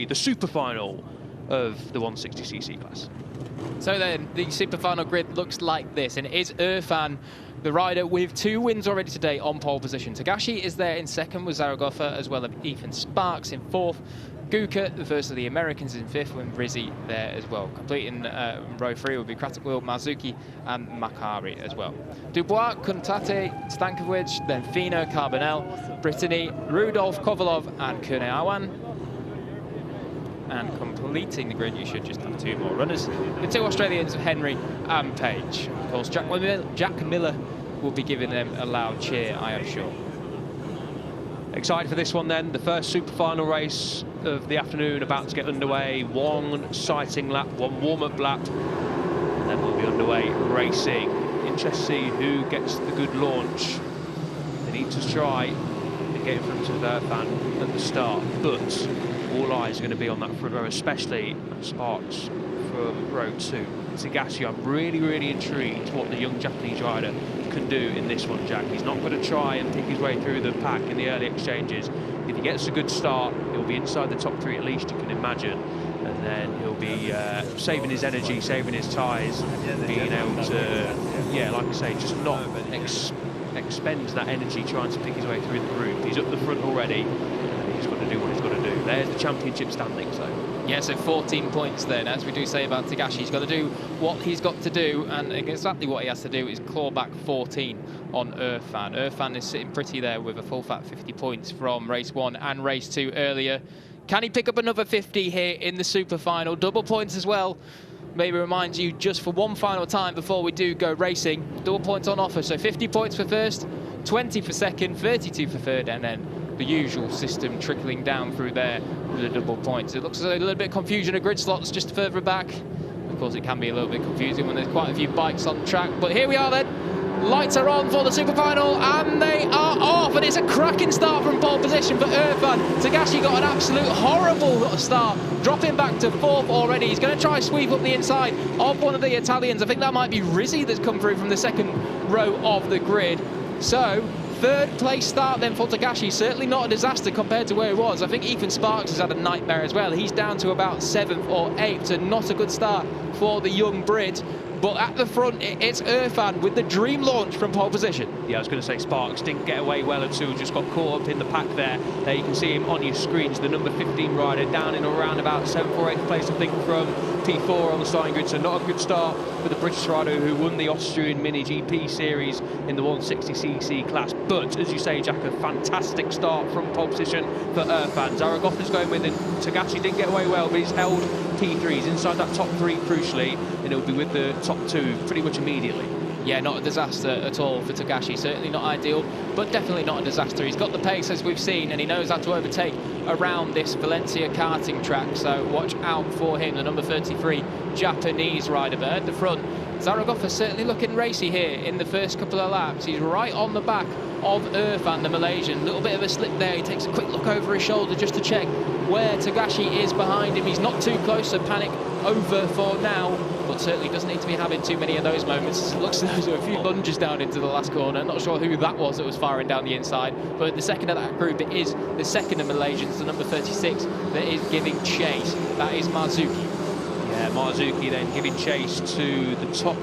the super final of the 160cc class. So then, the super final grid looks like this, and it is Irfan, the rider with 2 wins already today, on pole position. Tagashi is there in second with Zaragoza, as well as Ethan Sparks in fourth. Guka, the first of the Americans, in fifth, and Rizzi there as well. Completing row 3 will be Kratikwill, Marzuki, and Makari as well. Dubois, Kuntate, Stankovic, then Fino, Carbonell, Brittany, Rudolf, Kovalov, and Kurneawan. And completing the grid, you should just have 2 more runners. The 2 Australians, Henry and Page. Of course, Jack Miller will be giving them a loud cheer, I am sure. Excited for this one then, the first super final race of the afternoon about to get underway. 1 sighting lap, 1 warm-up lap, and then we'll be underway racing. Interested to see who gets the good launch. They need to try and get in front of Irfan at the start, but all eyes are going to be on that front row, especially Sparks from row 2. Tagashi, I'm really intrigued what the young Japanese rider can do in this one, Jack. He's not going to try and pick his way through the pack in the early exchanges. If he gets a good start, he'll be inside the top 3 at least, you can imagine. And then he'll be saving his energy, saving his tyres, being able to, yeah, like I say, just not expend that energy trying to pick his way through the group. He's up the front already, and he's got to do what he's got to do. There's the championship standings, though. Yeah, so 14 points then, as we do say about Tagashi. He's got to do what he's got to do, and exactly what he has to do is claw back 14 on Irfan. Irfan is sitting pretty there with a full fat 50 points from race 1 and race 2 earlier. Can he pick up another 50 here in the super final? Double points as well. Maybe remind you just for one final time before we do go racing, double points on offer. So 50 points for first, 20 for second, 32 for third, and then the usual system trickling down through there with the double points. It looks a little bit confusion of grid slots just further back. Of course, it can be a little bit confusing when there's quite a few bikes on the track, but here we are then. Lights are on for the super final, and they are off, and it's a cracking start from pole position for Irfan. Tagashi got an absolute horrible start, dropping back to 4th already. He's going to try sweep up the inside of one of the Italians. I think that might be Rizzi that's come through from the second row of the grid. So, 3rd place start then for Tagashi, certainly not a disaster compared to where he was. I think Ethan Sparks has had a nightmare as well. He's down to about 7th or 8th, so not a good start for the young Brit. But at the front, it's Irfan with the dream launch from pole position. Yeah, I was going to say Sparks didn't get away well at all, just got caught up in the pack there. There you can see him on your screens, the number 15 rider, down in around about 7th or 8th place, I think, from P4 on the starting grid. So not a good start for the British rider who won the Austrian MiniGP series in the 160cc class. But, as you say, Jack, a fantastic start from pole position for Irfan. Zaragoza's going with him. Tagashi didn't get away well, but he's held P3. He's inside that top 3, crucially, and he'll be with the top 2 pretty much immediately. Yeah, not a disaster at all for Tagashi. Certainly not ideal, but definitely not a disaster. He's got the pace, as we've seen, and he knows how to overtake around this Valencia karting track. So watch out for him, the number 33 Japanese rider. But at the front, Zaragoza certainly looking racy here in the first couple of laps. He's right on the back of Irfan, the Malaysian. A little bit of a slip there. He takes a quick look over his shoulder just to check where Tagashi is behind him. He's not too close, so panic over for now, but certainly doesn't need to be having too many of those moments. It looks like there's a few lunges down into the last corner. Not sure who that was firing down the inside, but the second of that group, it is the second of Malaysians, the number 36, that is giving chase. That is Marzuki. Yeah, Marzuki then giving chase to the top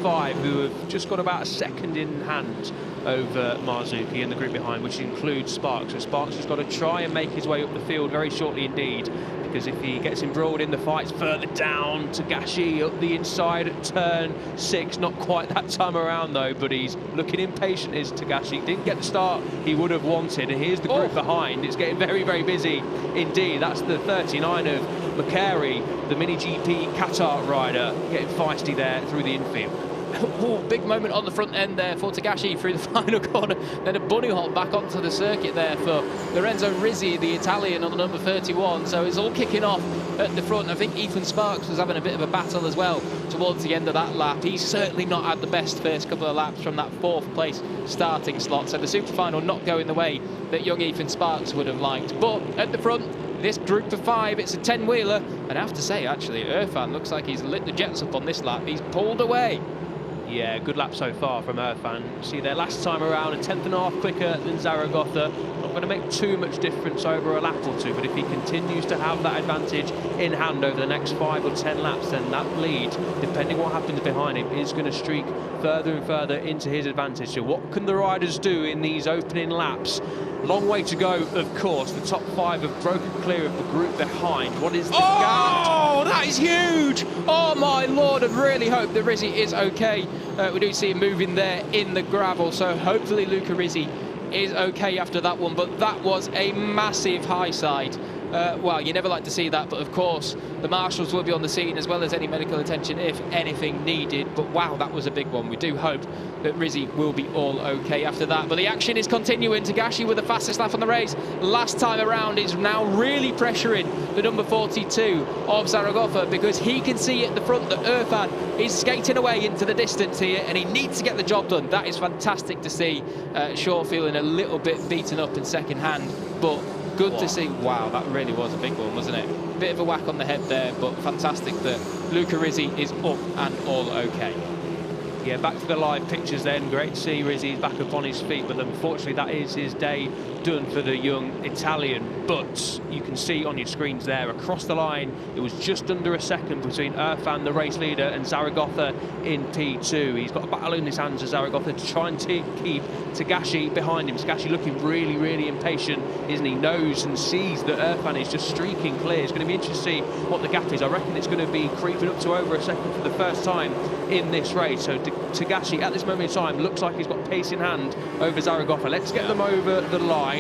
5, who have just got about a second in hand over Marzuki in the group behind, which includes Sparks. So Sparks has got to try and make his way up the field very shortly indeed, because if he gets embroiled in the fights further down, Tagashi up the inside at turn 6, not quite that time around though, but he's looking impatient, is Tagashi. Didn't get the start he would have wanted, and here's the group behind. It's getting very busy indeed. That's the 39 of Makari, the MiniGP Qatar rider, getting feisty there through the infield. Oh, big moment on the front end there for Tagashi through the final corner. Then a bunny hop back onto the circuit there for Lorenzo Rizzi, the Italian, on the number 31. So it's all kicking off at the front. I think Ethan Sparks was having a bit of a battle as well towards the end of that lap. He's certainly not had the best first couple of laps from that 4th place starting slot. So the super final not going the way that young Ethan Sparks would have liked. But at the front, this group of 5, it's a 10-wheeler. And I have to say, actually, Irfan looks like he's lit the jets up on this lap. He's pulled away. Yeah, good lap so far from Irfan. See there last time around, a 10.5 quicker than Zaragoza. Not going to make too much difference over a lap or two, but if he continues to have that advantage in hand over the next 5 or 10 laps, then that lead, depending what happens behind him, is going to streak further and further into his advantage. So what can the riders do in these opening laps? Long way to go, of course. The top 5 have broken clear of the group behind. What is the gap? Oh, that is huge! Oh my lord, I really hope that Rizzi is okay. We do see him moving there in the gravel, so hopefully Luca Rizzi is okay after that one, but that was a massive high side. Well, you never like to see that, but of course the marshals will be on the scene as well as any medical attention if anything needed. But wow, that was a big one. We do hope that Rizzi will be all okay after that. But the action is continuing. Tagashi with the fastest lap on the race last time around is now really pressuring the number 42 of Zaragoza, because he can see at the front that Irfan is skating away into the distance here and he needs to get the job done. That is fantastic to see. Shaw feeling a little bit beaten up in second hand, but good to see. Wow, that really was a big one, wasn't it? Bit of a whack on the head there, but fantastic that Luca Rizzi is up and all okay. Yeah, back to the live pictures then. Great to see Rizzi's back up on his feet, but unfortunately that is his day done for the young Italian. But you can see on your screens there, across the line, it was just under a second between Irfan, the race leader, and Zaragoza in P2. He's got a battle in his hands as Zaragoza to try and keep Tagashi behind him. Tagashi looking really, really impatient, isn't he? Knows and sees that Irfan is just streaking clear. It's going to be interesting to see what the gap is. I reckon it's going to be creeping up to over a second for the first time in this race. So Tagashi at this moment in time looks like he's got pace in hand over Zaragoza. Let's get them over the line.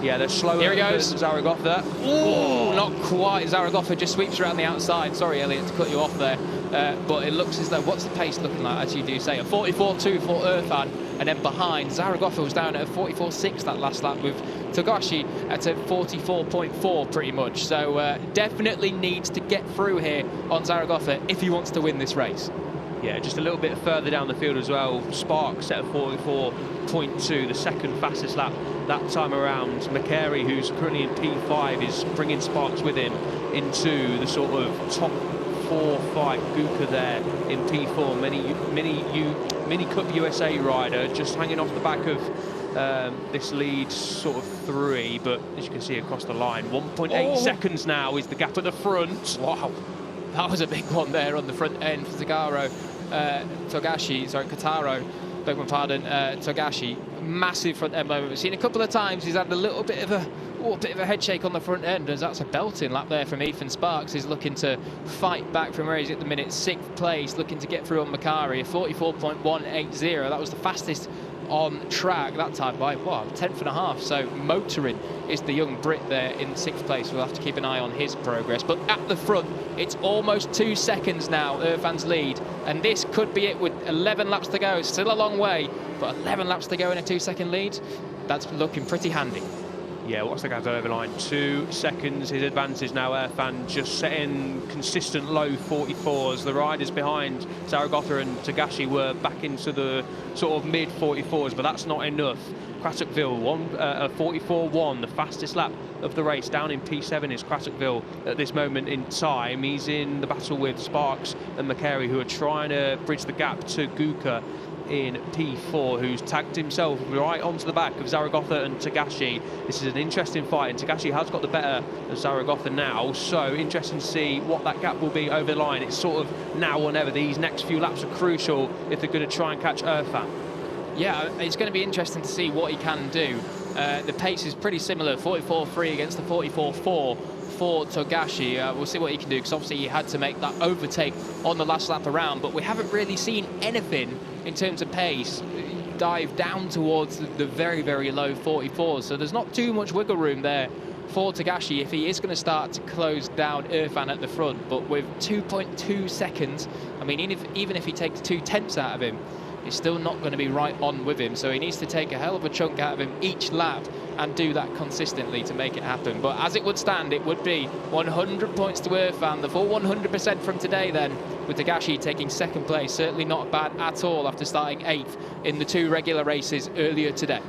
Yeah, they're slower than Zaragoza. Oh, not quite. Zaragoza just sweeps around the outside. Sorry, Elliot, to cut you off there. But it looks as though, what's the pace looking like, as you do say? A 44.2 for Irfan, and then behind, Zaragoza was down at a 44.6 that last lap, with Tagashi at a 44.4 pretty much. So definitely needs to get through here on Zaragoza if he wants to win this race. Yeah, just a little bit further down the field as well. Sparks at a 44.2, the second fastest lap that time around. McCary, who's currently in P5, is bringing Sparks with him into the sort of top 4-5. Guka there in P4, Mini Cup USA rider, just hanging off the back of this lead sort of 3, but as you can see across the line, 1.8 seconds now is the gap at the front. Wow, that was a big one there on the front end for Kotaro, beg my pardon, Togashi. Massive front end moment. We've seen a couple of times he's had a little bit of a head shake on the front end, as that's a belting lap there from Ethan Sparks. He's looking to fight back from where he's at the minute, 6th place, looking to get through on Macari, a 44.180. That was the fastest on track that time by, what, 10.5. So motoring is the young Brit there in 6th place. We'll have to keep an eye on his progress. But at the front, it's almost 2 seconds now, Irfan's lead. And this could be it with 11 laps to go. Still a long way, but 11 laps to go in a 2-second lead. That's looking pretty handy. Yeah, what's the gap over the line? 2 seconds, his advantage now. Irfan just setting consistent low 44s. The riders behind Zaragoza and Tagashi were back into the sort of mid 44s, but that's not enough. Crattockville, 44.1, the fastest lap of the race. Down in P7 is Crattockville at this moment in time. He's in the battle with Sparks and McCary, who are trying to bridge the gap to Guka in P4, who's tagged himself right onto the back of Zaragoza and Tagashi. This is an interesting fight, and Tagashi has got the better of Zaragoza now, so interesting to see what that gap will be over the line. It's sort of now or never. These next few laps are crucial if they're going to try and catch Irfan. Yeah, it's going to be interesting to see what he can do. The pace is pretty similar, 44.3 against the 44.4 for Togashi. We'll see what he can do, because obviously he had to make that overtake on the last lap around, but we haven't really seen anything in terms of pace dive down towards the very, very low 44s. So there's not too much wiggle room there for Tagashi if he is going to start to close down Irfan at the front. But with 2.2 seconds, I mean, even if he takes 2/10 out of him, he's still not going to be right on with him. So he needs to take a hell of a chunk out of him each lap and do that consistently to make it happen. But as it would stand, it would be 100 points to Irfan, the full 100% from today then, with Tagashi taking 2nd place. Certainly not bad at all after starting 8th in the 2 regular races earlier today.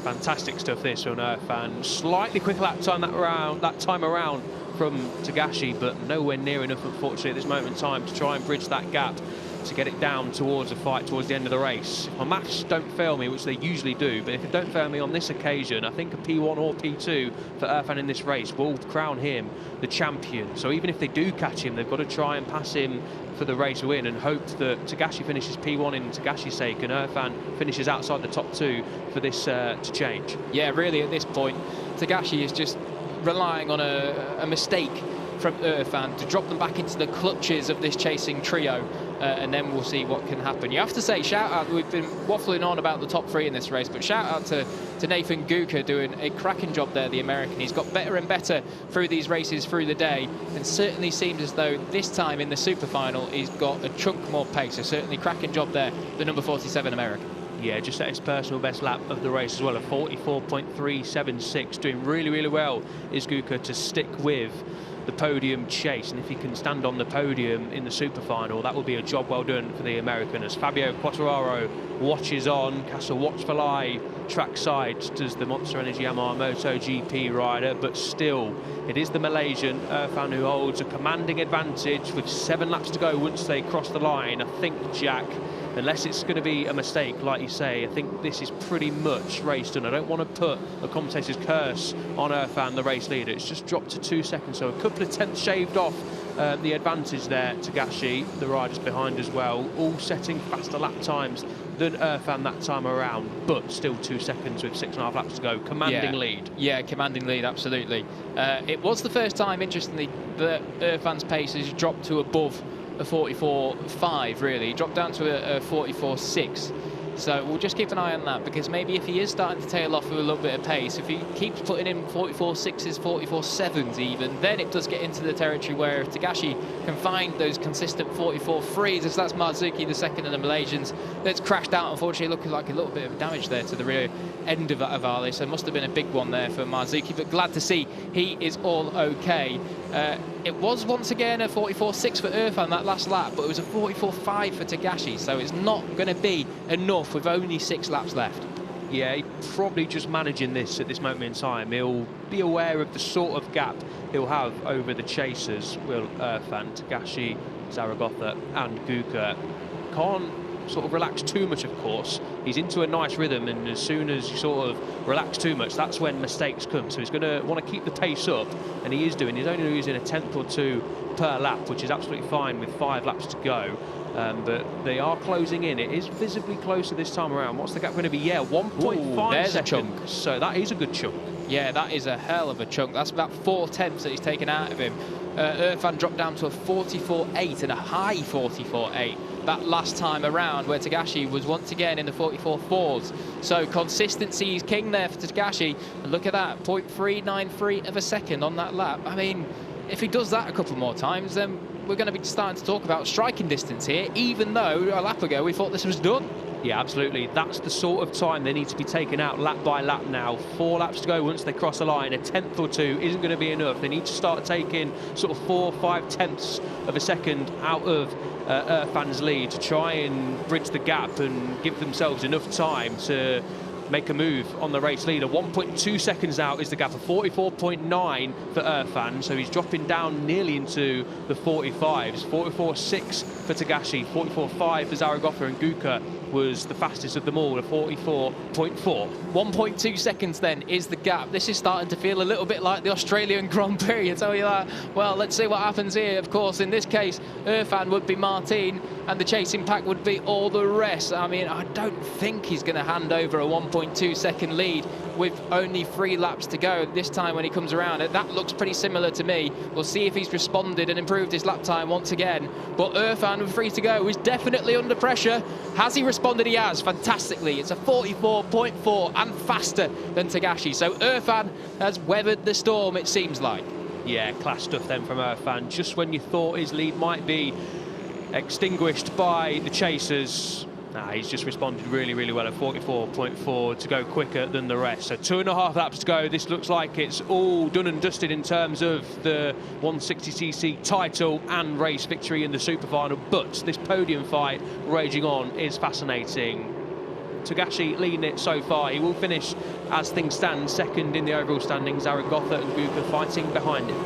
Fantastic stuff this from Irfan. Slightly quicker lap time that time around from Tagashi, but nowhere near enough, unfortunately, at this moment in time to try and bridge that gap. to get it down towards a fight towards the end of the race. If my maths don't fail me, which they usually do, but if it don't fail me on this occasion, I think a P1 or P2 for Irfan in this race will crown him the champion. So even if they do catch him, they've got to try and pass him for the race win and hope that Tagashi finishes P1 in Tagashi's sake and Irfan finishes outside the top 2 for this to change. Yeah, really at this point, Tagashi is just relying on a mistake from Irfan to drop them back into the clutches of this chasing trio, and then we'll see what can happen. You have to say, shout out, we've been waffling on about the top 3 in this race, but shout out to Nathan Guka doing a cracking job there, the American. He's got better and better through these races through the day, and certainly seems as though this time in the super final he's got a chunk more pace. So certainly cracking job there, the number 47 American. Yeah, just set his personal best lap of the race as well, a 44.376. Doing really, really well is Guka to stick with the podium chase, and if he can stand on the podium in the super final, that will be a job well done for the American. As Fabio Quartararo watches on, casts a watchful eye trackside, does the Monster Energy Yamaha MotoGP rider, but still it is the Malaysian Irfan who holds a commanding advantage with 7 laps to go once they cross the line. I think, Jack, unless it's going to be a mistake, like you say, I think this is pretty much race done. I don't want to put a commentator's curse on Irfan, the race leader. It's just dropped to 2 seconds, so a couple of tenths shaved off the advantage there. Tagashi, the riders behind as well, all setting faster lap times than Irfan that time around, but still 2 seconds with 6.5 laps to go. Commanding lead. Yeah, commanding lead, absolutely. It was the first time, interestingly, that Irfan's pace has dropped to above a 44.5, really. He dropped down to a 44.6. So we'll just keep an eye on that, because maybe if he is starting to tail off with a little bit of pace, if he keeps putting in 44.6s, 44.7s even, then it does get into the territory where if Tagashi can find those consistent 44.3s, as that's Marzuki the second and the Malaysians, that's crashed out, unfortunately, looking like a little bit of damage there to the rear end of Avale, so must have been a big one there for Marzuki, but glad to see he is all okay. It was once again a 44.6 for Irfan that last lap, but it was a 44.5 for Tagashi, so it's not going to be enough with only 6 laps left. Yeah, he's probably just managing this at this moment in time. He'll be aware of the sort of gap he'll have over the chasers, will Irfan, Tagashi, Zaragoza and Guka. Can't sort of relax too much, of course. He's into a nice rhythm, and as soon as you sort of relax too much, that's when mistakes come. So he's going to want to keep the pace up, and he is doing. He's only losing a tenth or 2 per lap, which is absolutely fine with 5 laps to go. But they are closing in. It is visibly closer this time around. What's the gap going to be? Yeah, 1.5 seconds. A chunk. So that is a good chunk. Yeah, that is a hell of a chunk. That's about 4 tenths that he's taken out of him. Irfan dropped down to a 44.8 and a high 44.8 that last time around, where Tagashi was once again in the 44.4s. So consistency is king there for Tagashi. And look at that, 0.393 of a second on that lap. I mean, if he does that a couple more times, then we're going to be starting to talk about striking distance here, even though a lap ago we thought this was done. Yeah, absolutely. That's the sort of time they need to be taken out lap by lap now. 4 laps to go once they cross the line. A tenth or 2 isn't going to be enough. They need to start taking sort of 4 or 5 tenths of a second out of Irfan's lead to try and bridge the gap and give themselves enough time to make a move on the race leader. 1.2 seconds out is the gap of 44.9 for Irfan, so he's dropping down nearly into the 45s. 44.6 for Tagashi, 44.5 for Zaragoza, and Guka was the fastest of them all, a 44.4. 1.2 seconds then is the gap. This is starting to feel a little bit like the Australian Grand Prix. I tell you that. Well, let's see what happens here. Of course, in this case, Irfan would be Martin, and the chasing pack would be all the rest. I mean, I don't think he's going to hand over a 1.2 second lead with only 3 laps to go this time when he comes around. That looks pretty similar to me. We'll see if he's responded and improved his lap time once again. But Irfan, with 3 to go, is definitely under pressure. Has he responded? He has, fantastically. It's a 44.4 and faster than Tagashi. So Irfan has weathered the storm, it seems like. Yeah, class stuff then from Irfan. Just when you thought his lead might be extinguished by the chasers, he's just responded really, really well at 44.4 to go quicker than the rest. So 2.5 laps to go. This looks like it's all done and dusted in terms of the 160cc title and race victory in the super final. But this podium fight raging on is fascinating. Tagashi leading it so far. He will finish, as things stand, second in the overall standings. Zaragoza and Guka fighting behind him.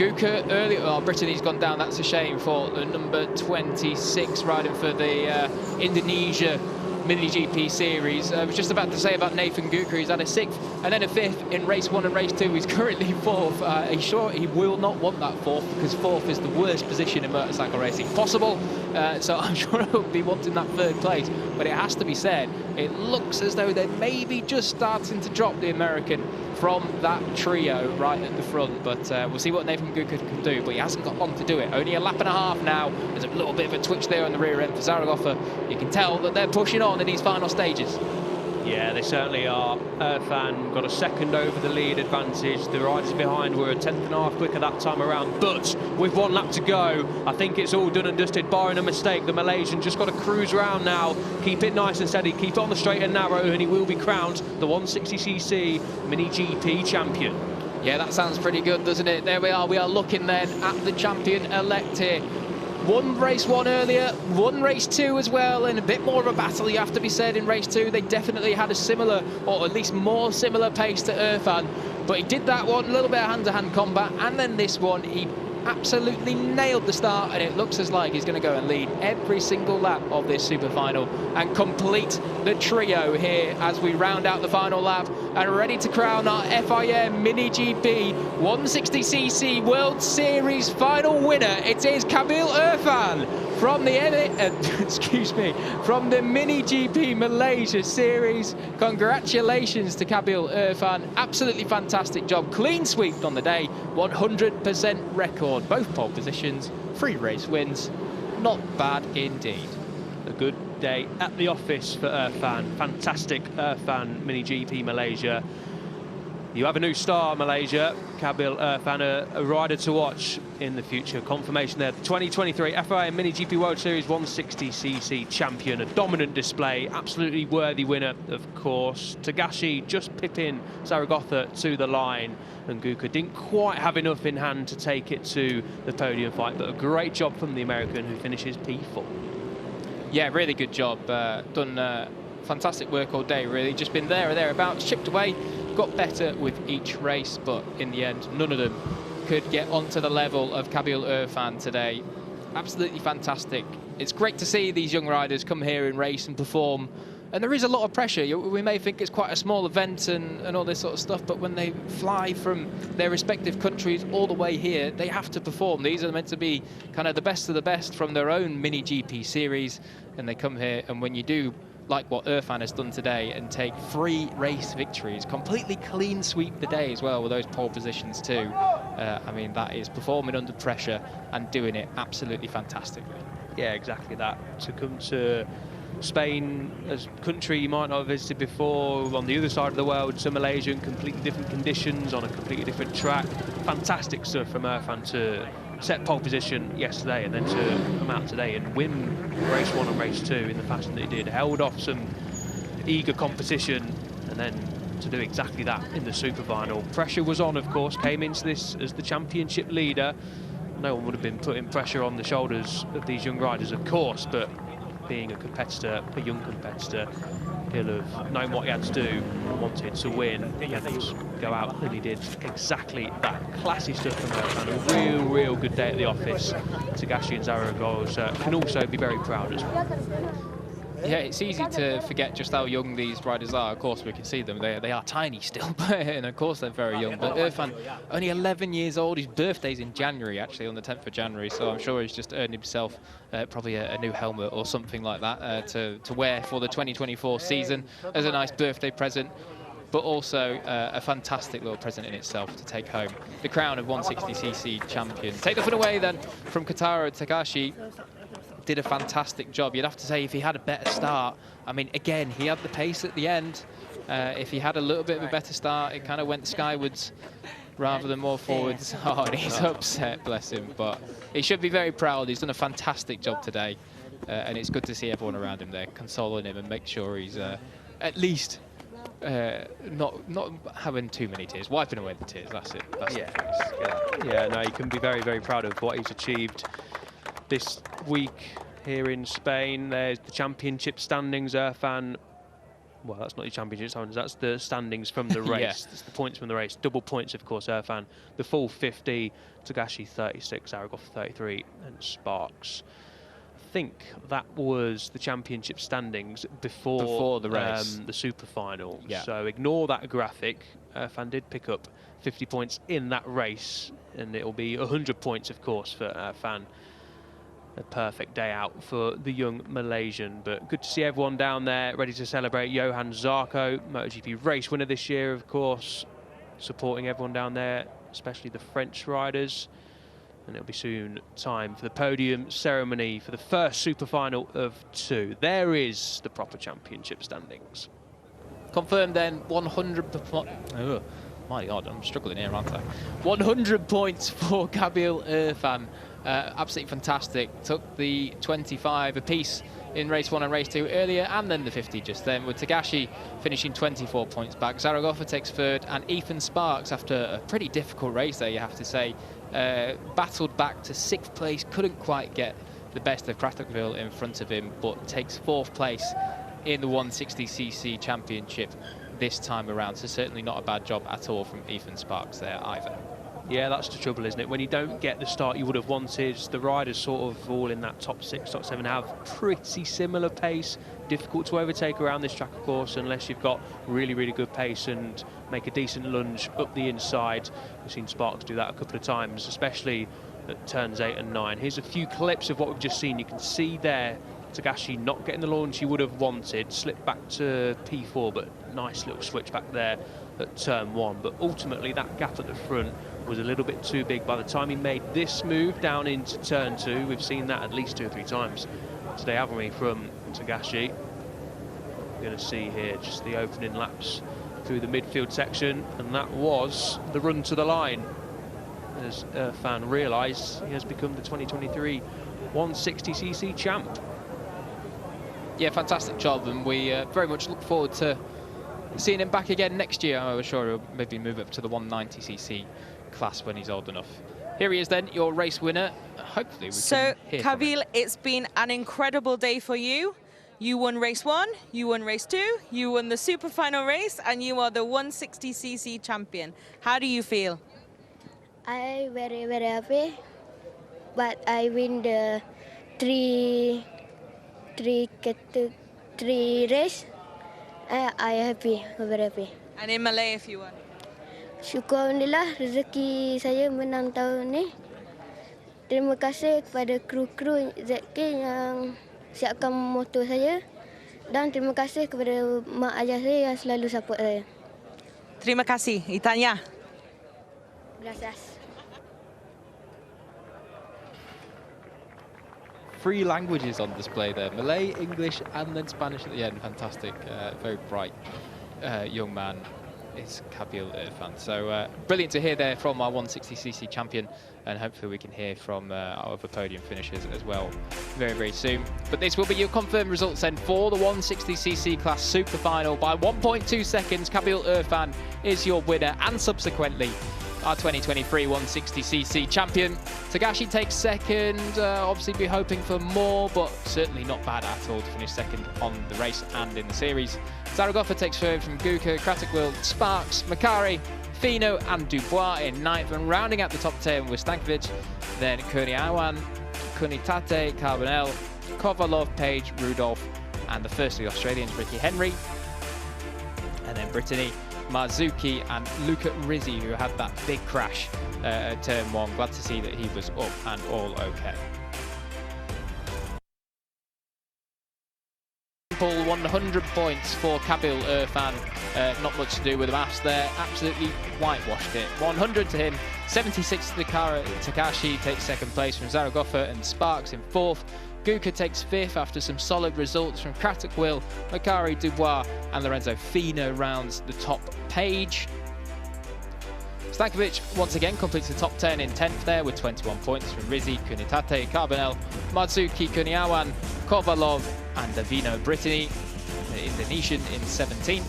Guka early. Oh, Brittany's gone down. That's a shame for the number 26 riding for the Indonesia MiniGP series. I was just about to say about Nathan Guka, he's had a 6th and then a 5th in race 1 and race 2. He's currently 4th. He's sure he will not want that 4th, because 4th is the worst position in motorcycle racing possible. So I'm sure he'll be wanting that 3rd place. But it has to be said, it looks as though they're maybe just starting to drop the American from that trio right at the front. But we'll see what Nathan Guka can do. But he hasn't got long to do it. Only a lap and a half now. There's a little bit of a twitch there on the rear end for Zaragoza. You can tell that they're pushing on in these final stages. Yeah, they certainly are. Irfan got a 2nd over the lead advantage. The riders behind were a 10th and a half quicker that time around. But with 1 lap to go, I think it's all done and dusted, barring a mistake. The Malaysian just got to cruise around now, keep it nice and steady, keep it on the straight and narrow, and he will be crowned the 160cc Mini-GP champion. Yeah, that sounds pretty good, doesn't it? There we are. We are looking then at the champion-elect here. 1 race 1 earlier, 1 race 2 as well, and a bit more of a battle, you have to be said, in race 2. They definitely had a similar, or at least more similar pace to Irfan, but he did that one, a little bit of hand-to-hand combat, and then this one, he absolutely nailed the start, and it looks as like he's going to go and lead every single lap of this super final and complete the trio here as we round out the final lap and ready to crown our FIM MiniGP 160cc World Series final winner. It is Qabil Irfan from the from the MiniGP Malaysia series. Congratulations to Qabil Irfan. Absolutely fantastic job. Clean sweep on the day. 100% record. Both pole positions. 3 race wins. Not bad indeed. A good day at the office for Irfan. Fantastic Irfan MiniGP Malaysia. You have a new star, Malaysia. Qabil Irfan, a rider to watch in the future. Confirmation there. The 2023 FIM MiniGP World Series 160cc champion. A dominant display. Absolutely worthy winner, of course. Tagashi just pipping Zaragoza to the line. And Guka didn't quite have enough in hand to take it to the podium fight. But a great job from the American, who finishes P4. Yeah, really good job. Done fantastic work all day, really. Just been there or thereabouts, chipped away. Got better with each race, but in the end, none of them could get onto the level of Qabil Irfan today. Absolutely fantastic. It's great to see these young riders come here and race and perform. And there is a lot of pressure. We may think it's quite a small event and all this sort of stuff, but when they fly from their respective countries all the way here, they have to perform. These are meant to be kind of the best of the best from their own Mini-GP series, and they come here, and when you do like what Irfan has done today and take 3 race victories, completely clean sweep the day as well with those pole positions too. I mean, that is performing under pressure and doing it absolutely fantastically. Yeah, exactly that. To come to Spain, as a country you might not have visited before, on the other side of the world, to Malaysia in completely different conditions, on a completely different track. Fantastic stuff from Irfan to set pole position yesterday and then to come out today and win race 1 and race 2 in the fashion that he did. Held off some eager competition and then to do exactly that in the super final. Pressure was on, of course, came into this as the championship leader. No one would have been putting pressure on the shoulders of these young riders, of course, but being a competitor, a young competitor, he'll have known what he had to do and wanted to win and go out, and he did exactly that. Classy stuff from Irfan. A real good day at the office. Tagashi and Zaragoza can also be very proud as well. Yeah, it's easy to forget just how young these riders are. Of course, we can see them. They are tiny still, and of course they're very young. But Irfan, only 11 years old. His birthday's in January, actually, on the 10th of January. So I'm sure he's just earned himself probably a new helmet or something like that to wear for the 2024 season as a nice birthday present. But also a fantastic little present in itself to take home. The crown of 160cc champion. Take the fun away then from Kotaro Tagashi. Did a fantastic job. You'd have to say if he had a better start. I mean, again, he had the pace at the end. If he had a little bit of a better start, it kind of went skywards rather than more forwards. Oh, and he's upset, bless him. But he should be very proud. He's done a fantastic job today. And it's good to see everyone around him there consoling him and make sure he's at least not having too many tears, wiping away the tears. That's it. That's yeah, no, you can be very proud of what he's achieved this week here in Spain. There's the championship standings. Irfan Well, that's not your championship standings, that's the standings from the race. Yeah. That's the points from the race. Double points, of course, Irfan. The full 50, Tagashi 36, Zaragoza 33, and Sparks. I think that was the championship standings before the race, the super final. Yeah. So ignore that graphic. Irfan did pick up 50 points in that race, and it'll be 100 points, of course, for Irfan. A perfect day out for the young Malaysian, but good to see everyone down there ready to celebrate. Johan Zarco, MotoGP race winner this year, of course, supporting everyone down there, especially the French riders. And it'll be soon time for the podium ceremony for the first super final of 2. There is the proper championship standings. Confirmed then, 100. Oh, my God, I'm struggling here, aren't I? 100 points for Qabil Irfan. Absolutely fantastic. Took the 25 apiece in race 1 and race 2 earlier, and then the 50 just then, with Tagashi finishing 24 points back. Zaragoza takes 3rd, and Ethan Sparks, after a pretty difficult race there, you have to say, battled back to 6th place, couldn't quite get the best of Krathukville in front of him, but takes 4th place in the 160cc championship this time around. So certainly not a bad job at all from Ethan Sparks there either. Yeah, that's the trouble, isn't it? When you don't get the start you would have wanted, the riders sort of all in that top 6, top 7 have pretty similar pace. Difficult to overtake around this track, of course, unless you've got really, really good pace and make a decent lunge up the inside. We've seen Sparks do that a couple of times, especially at turns 8 and 9. Here's a few clips of what we've just seen. You can see there Tagashi not getting the launch he would have wanted, slipped back to P4, but nice little switch back there at turn 1. But ultimately that gap at the front was a little bit too big. By the time he made this move down into turn 2, we've seen that at least 2 or 3 times today, haven't we, from Tagashi. We're going to see here just the opening laps through the midfield section, and that was the run to the line as Irfan realised he has become the 2023 160cc champ. Yeah, fantastic job, and we very much look forward to seeing him back again next year. I'm sure he'll maybe move up to the 190cc class when he's old enough. Here he is then, your race winner. Hopefully we can hear from him. Qabil, it's been an incredible day for you. You won race 1, you won race 2, you won the super final race, and you are the 160cc champion. How do you feel? I very, very happy, but I win the three race. I happy, very happy. And in Malay if you won? Syukur Alhamdulillah rezeki saya menang tahun ni. Terima kasih kepada kru-kru ZK yang siapkan motor saya, dan terima kasih kepada mak ayah saya yang selalu support saya. Terima kasih, Itanya. Gracias. 3 languages on display there, Malay, English, and then Spanish at the end. Fantastic, very bright young man is Qabil Irfan. So brilliant to hear there from our 160cc champion, and hopefully we can hear from our other podium finishers as well very, very soon. But this will be your confirmed results then for the 160cc class super final. By 1.2 seconds, Qabil Irfan is your winner, and subsequently our 2023 160cc champion. Tagashi takes 2nd, obviously be hoping for more, but certainly not bad at all to finish 2nd on the race and in the series. Zaragoza takes 3rd from Guka, Krathukville, Sparks, Makari, Fino and Dubois in 9th, and rounding out the top 10 with Stankovic, then Kurniawan, Kunitate, Carbonell, Kovalov, Page, Rudolph, and the first of the Australians, Ricky Henry, and then Brittany, Marzuki and Luca Rizzi, who had that big crash at turn 1. Glad to see that he was up and all okay. 100 points for Qabil Irfan. Not much to do with the maths there. Absolutely whitewashed it. 100 to him. 76 to Takashi takes 2nd place from Zaragoza, and Sparks in 4th. Guka takes 5th after some solid results from Krathukville, Makari, Dubois, and Lorenzo Fino rounds the top page. Stankovic once again completes the top 10 in 10th there with 21 points from Rizzi, Kunitate, Carbonell, Marzuki, Kurniawan, Kovalov, and Davino Brittany, the Indonesian, in 17th.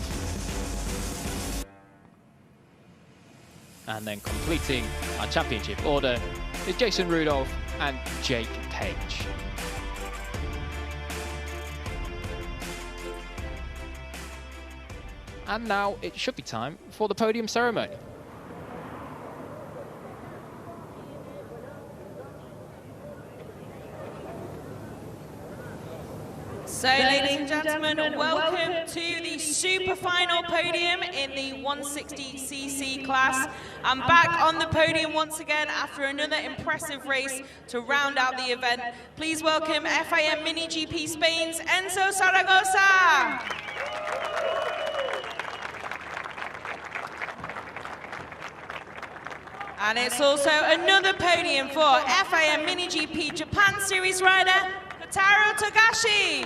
And then completing our championship order is Jason Rudolph and Jake Page. And now it should be time for the podium ceremony. So, ladies and gentlemen, welcome to the super final podium in the 160cc class. I'm back on the podium once again after another impressive race to round out the event. Please welcome FIM MiniGP Spain's Enzo Zaragoza. And it's also another podium for FIM MiniGP Japan Series rider, Kotaro Togashi.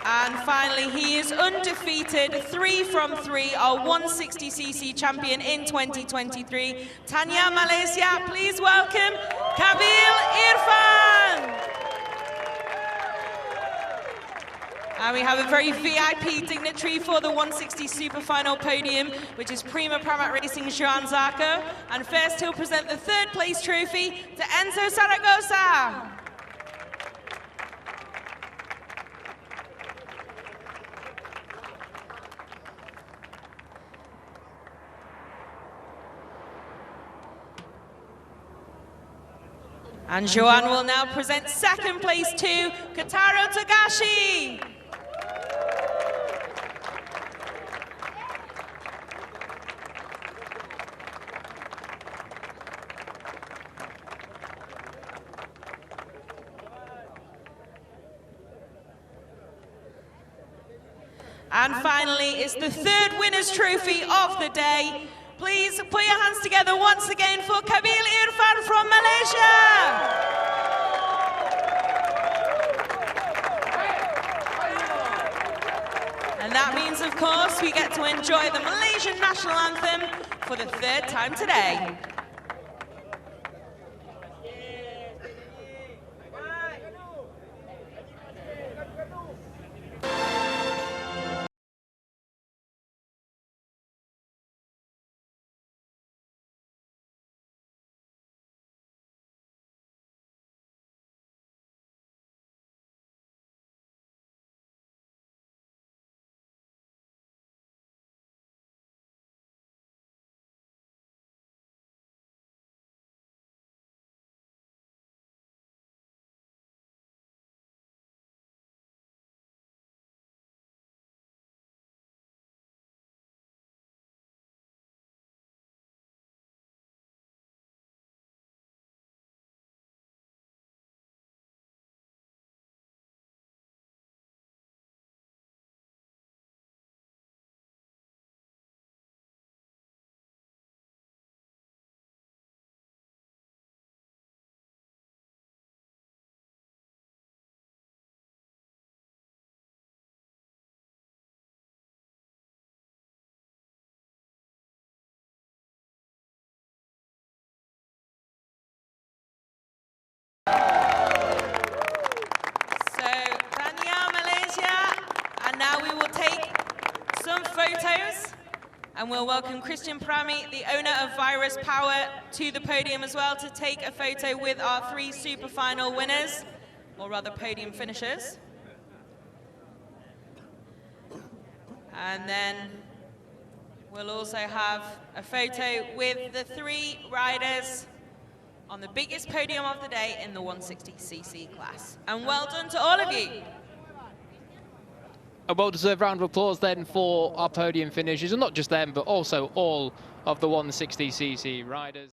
And finally, he is undefeated, 3 from 3, our 160cc champion in 2023. Tanya, Malaysia, please welcome Qabil Irfan. And we have a very VIP dignitary for the 160 super final podium, which is Prima Pramat Racing Joan Zarco. And first he'll present the 3rd place trophy to Enzo Zaragoza. And Joan will now present 2nd place to Kotaro Togashi. And finally, it's the 3rd winner's trophy of the day. Please put your hands together once again for Qabil Irfan from Malaysia. And that means, of course, we get to enjoy the Malaysian national anthem for the 3rd time today. And we'll welcome Christian Prami, the owner of Virus Power, to the podium as well to take a photo with our 3 super final winners, or rather podium finishers. And then we'll also have a photo with the 3 riders on the biggest podium of the day in the 160cc class. And well done to all of you. A well-deserved round of applause then for our podium finishers, and not just them, but also all of the 160cc riders.